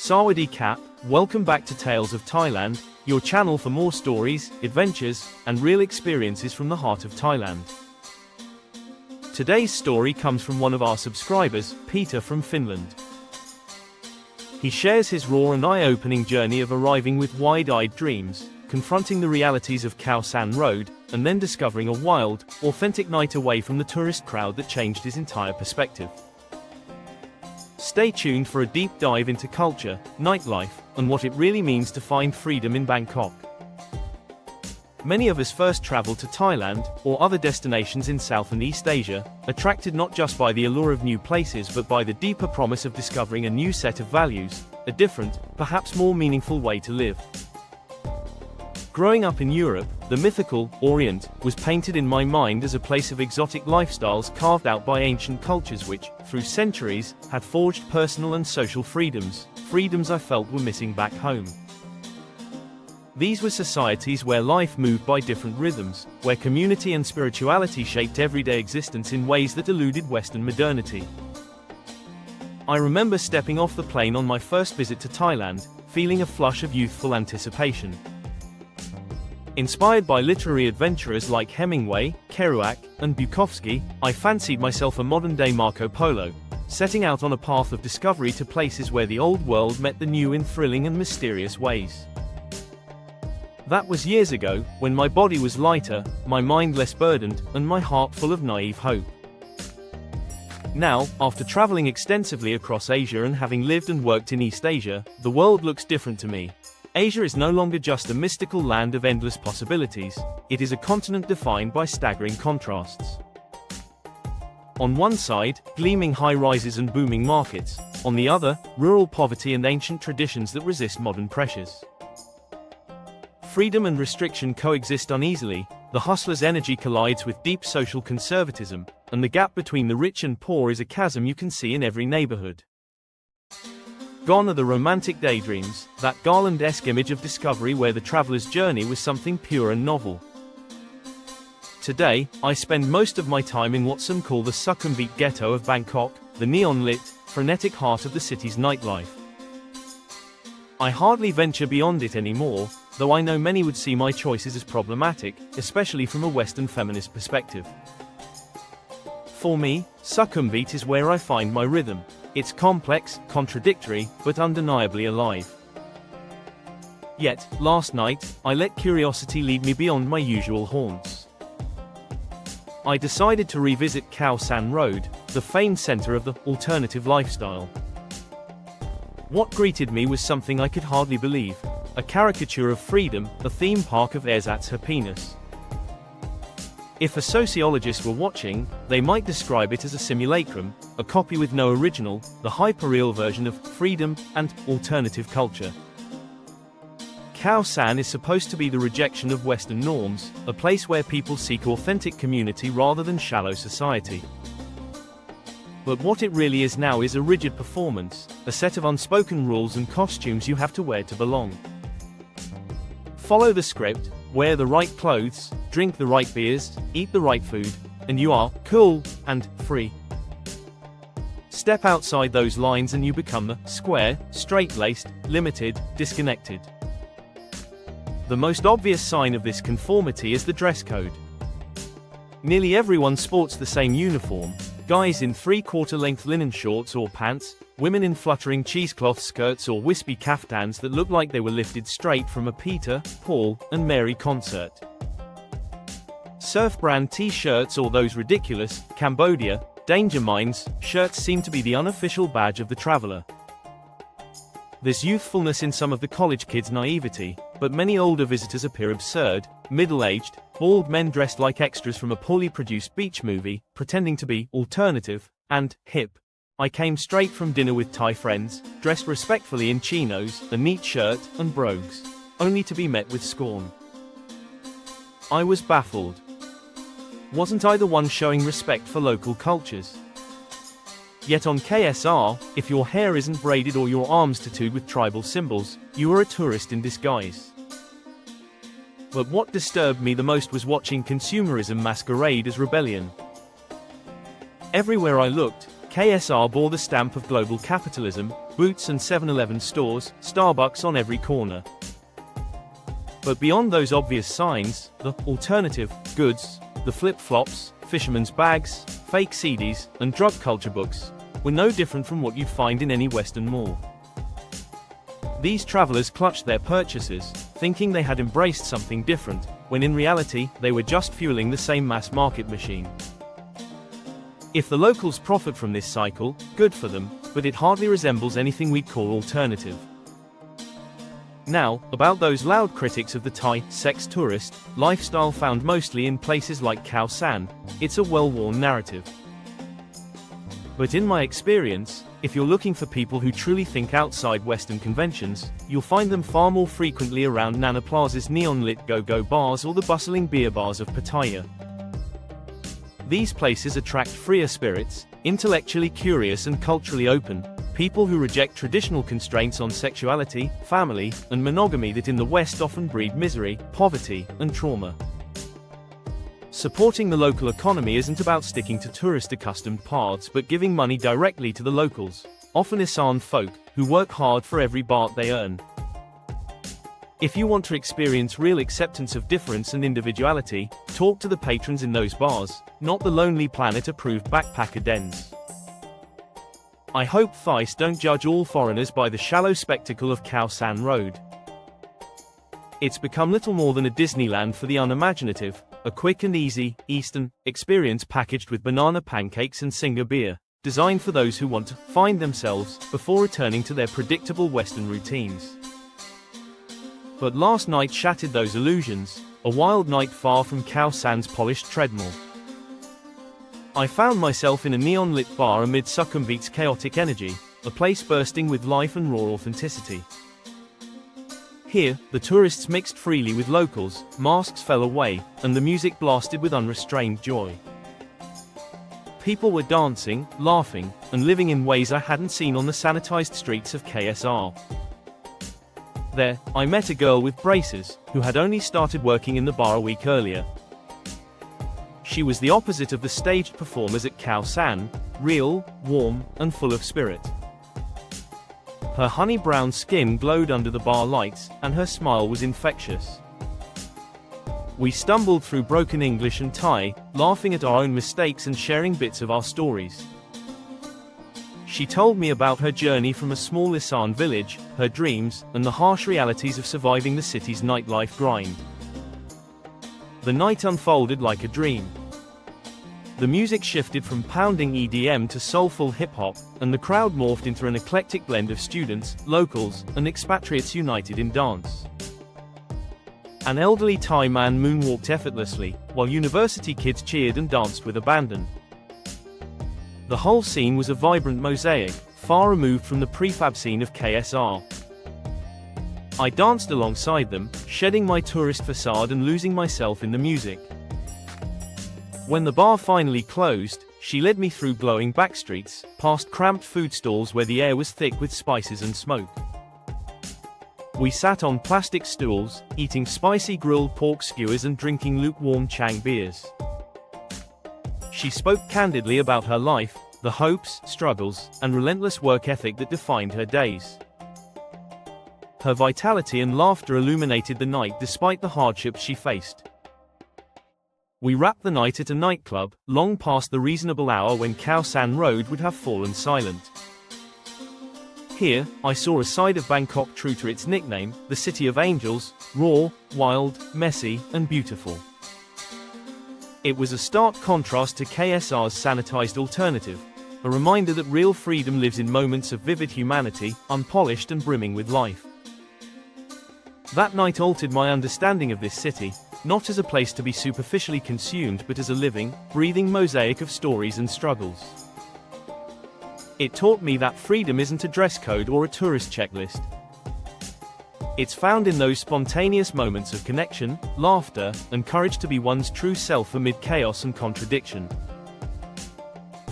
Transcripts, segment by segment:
Sawadee Cap, welcome back to Tales of Thailand, your channel for more stories, adventures, and real experiences from the heart of Thailand. Today's story comes from one of our subscribers, Peter from Finland. He shares his raw and eye-opening journey of arriving with wide-eyed dreams, confronting the realities of Khao San Road, and then discovering a wild, authentic night away from the tourist crowd that changed his entire perspective. Stay tuned for a deep dive into culture, nightlife, and what it really means to find freedom in Bangkok. Many of us first travel to Thailand, or other destinations in South and East Asia, attracted not just by the allure of new places but by the deeper promise of discovering a new set of values, a different, perhaps more meaningful way to live. Growing up in Europe, the mythical Orient was painted in my mind as a place of exotic lifestyles carved out by ancient cultures which, through centuries, had forged personal and social freedoms I felt were missing back home. These were societies where life moved by different rhythms, where community and spirituality shaped everyday existence in ways that eluded Western modernity. I remember stepping off the plane on my first visit to Thailand, feeling a flush of youthful anticipation. Inspired by literary adventurers like Hemingway, Kerouac, and Bukowski, I fancied myself a modern-day Marco Polo, setting out on a path of discovery to places where the old world met the new in thrilling and mysterious ways. That was years ago, when my body was lighter, my mind less burdened, and my heart full of naive hope. Now, after traveling extensively across Asia and having lived and worked in East Asia, the world looks different to me. Asia is no longer just a mystical land of endless possibilities, it is a continent defined by staggering contrasts. On one side, gleaming high-rises and booming markets, on the other, rural poverty and ancient traditions that resist modern pressures. Freedom and restriction coexist uneasily, the hustler's energy collides with deep social conservatism, and the gap between the rich and poor is a chasm you can see in every neighborhood. Gone are the romantic daydreams, that Garland-esque image of discovery where the traveler's journey was something pure and novel. Today, I spend most of my time in what some call the Sukhumvit ghetto of Bangkok, the neon-lit, frenetic heart of the city's nightlife. I hardly venture beyond it anymore, though I know many would see my choices as problematic, especially from a Western feminist perspective. For me, Sukhumvit is where I find my rhythm. It's complex, contradictory, but undeniably alive. Yet, last night, I let curiosity lead me beyond my usual haunts. I decided to revisit Khao San Road, the famed center of the alternative lifestyle. What greeted me was something I could hardly believe, a caricature of freedom, a theme park of ersatz happiness. If a sociologist were watching, they might describe it as a simulacrum, a copy with no original, the hyperreal version of freedom and alternative culture. Khao San is supposed to be the rejection of Western norms, a place where people seek authentic community rather than shallow society. But what it really is now is a rigid performance, a set of unspoken rules and costumes you have to wear to belong. Follow the script, wear the right clothes, drink the right beers, eat the right food, and you are cool and free. Step outside those lines and you become the square, straight-laced, limited, disconnected. The most obvious sign of this conformity is the dress code. Nearly everyone sports the same uniform, guys in three-quarter-length linen shorts or pants, women in fluttering cheesecloth skirts or wispy kaftans that look like they were lifted straight from a Peter, Paul, and Mary concert. Surf brand t-shirts or those ridiculous, Cambodia, Danger Mines, shirts seem to be the unofficial badge of the traveler. There's youthfulness in some of the college kids' naivety, but many older visitors appear absurd, middle-aged, bald men dressed like extras from a poorly produced beach movie, pretending to be alternative and hip. I came straight from dinner with Thai friends, dressed respectfully in chinos, a neat shirt, and brogues, only to be met with scorn. I was baffled. Wasn't I the one showing respect for local cultures? Yet on KSR, if your hair isn't braided or your arms tattooed with tribal symbols, you are a tourist in disguise. But what disturbed me the most was watching consumerism masquerade as rebellion. Everywhere I looked, KSR bore the stamp of global capitalism, Boots and 7-Eleven stores, Starbucks on every corner. But beyond those obvious signs, the alternative goods, the flip-flops, fisherman's bags, fake CDs, and drug culture books, were no different from what you'd find in any Western mall. These travelers clutched their purchases, thinking they had embraced something different, when in reality, they were just fueling the same mass market machine. If the locals profit from this cycle, good for them, but it hardly resembles anything we'd call alternative. Now, about those loud critics of the Thai sex tourist lifestyle found mostly in places like Khao San, it's a well-worn narrative. But in my experience, if you're looking for people who truly think outside Western conventions, you'll find them far more frequently around Nana Plaza's neon-lit go-go bars or the bustling beer bars of Pattaya. These places attract freer spirits, intellectually curious and culturally open, people who reject traditional constraints on sexuality, family, and monogamy that in the West often breed misery, poverty, and trauma. Supporting the local economy isn't about sticking to tourist-accustomed paths but giving money directly to the locals, often Isan folk, who work hard for every baht they earn. If you want to experience real acceptance of difference and individuality, talk to the patrons in those bars, not the Lonely Planet-approved backpacker dens. I hope Thais don't judge all foreigners by the shallow spectacle of Khao San Road. It's become little more than a Disneyland for the unimaginative, a quick and easy, Eastern, experience packaged with banana pancakes and Singer beer, designed for those who want to find themselves before returning to their predictable Western routines. But last night shattered those illusions, a wild night far from Khao San's polished treadmill. I found myself in a neon-lit bar amid Sukhumvit's chaotic energy, a place bursting with life and raw authenticity. Here, the tourists mixed freely with locals, masks fell away, and the music blasted with unrestrained joy. People were dancing, laughing, and living in ways I hadn't seen on the sanitized streets of KSR. There, I met a girl with braces, who had only started working in the bar a week earlier. She was the opposite of the staged performers at Khao San, real, warm, and full of spirit. Her honey-brown skin glowed under the bar lights, and her smile was infectious. We stumbled through broken English and Thai, laughing at our own mistakes and sharing bits of our stories. She told me about her journey from a small Isan village, her dreams, and the harsh realities of surviving the city's nightlife grind. The night unfolded like a dream. The music shifted from pounding EDM to soulful hip-hop, and the crowd morphed into an eclectic blend of students, locals, and expatriates united in dance. An elderly Thai man moonwalked effortlessly, while university kids cheered and danced with abandon. The whole scene was a vibrant mosaic, far removed from the prefab scene of KSR. I danced alongside them, shedding my tourist facade and losing myself in the music. When the bar finally closed, she led me through glowing backstreets, past cramped food stalls where the air was thick with spices and smoke. We sat on plastic stools, eating spicy grilled pork skewers and drinking lukewarm Chang beers. She spoke candidly about her life, the hopes, struggles, and relentless work ethic that defined her days. Her vitality and laughter illuminated the night despite the hardships she faced. We wrapped the night at a nightclub, long past the reasonable hour when Khao San Road would have fallen silent. Here, I saw a side of Bangkok true to its nickname, the City of Angels, raw, wild, messy, and beautiful. It was a stark contrast to KSR's sanitized alternative, a reminder that real freedom lives in moments of vivid humanity, unpolished and brimming with life. That night altered my understanding of this city, not as a place to be superficially consumed but as a living, breathing mosaic of stories and struggles. It taught me that freedom isn't a dress code or a tourist checklist. It's found in those spontaneous moments of connection, laughter, and courage to be one's true self amid chaos and contradiction.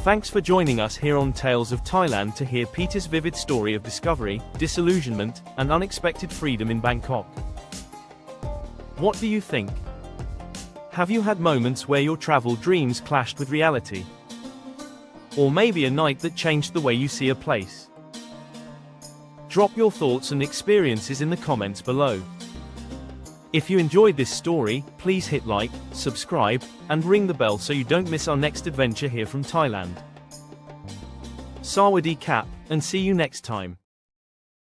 Thanks for joining us here on Tales of Thailand to hear Peter's vivid story of discovery, disillusionment, and unexpected freedom in Bangkok. What do you think? Have you had moments where your travel dreams clashed with reality? Or maybe a night that changed the way you see a place. Drop your thoughts and experiences in the comments below. If you enjoyed this story, please hit like, subscribe, and ring the bell so you don't miss our next adventure here from Thailand. Sawadee Kap, and see you next time.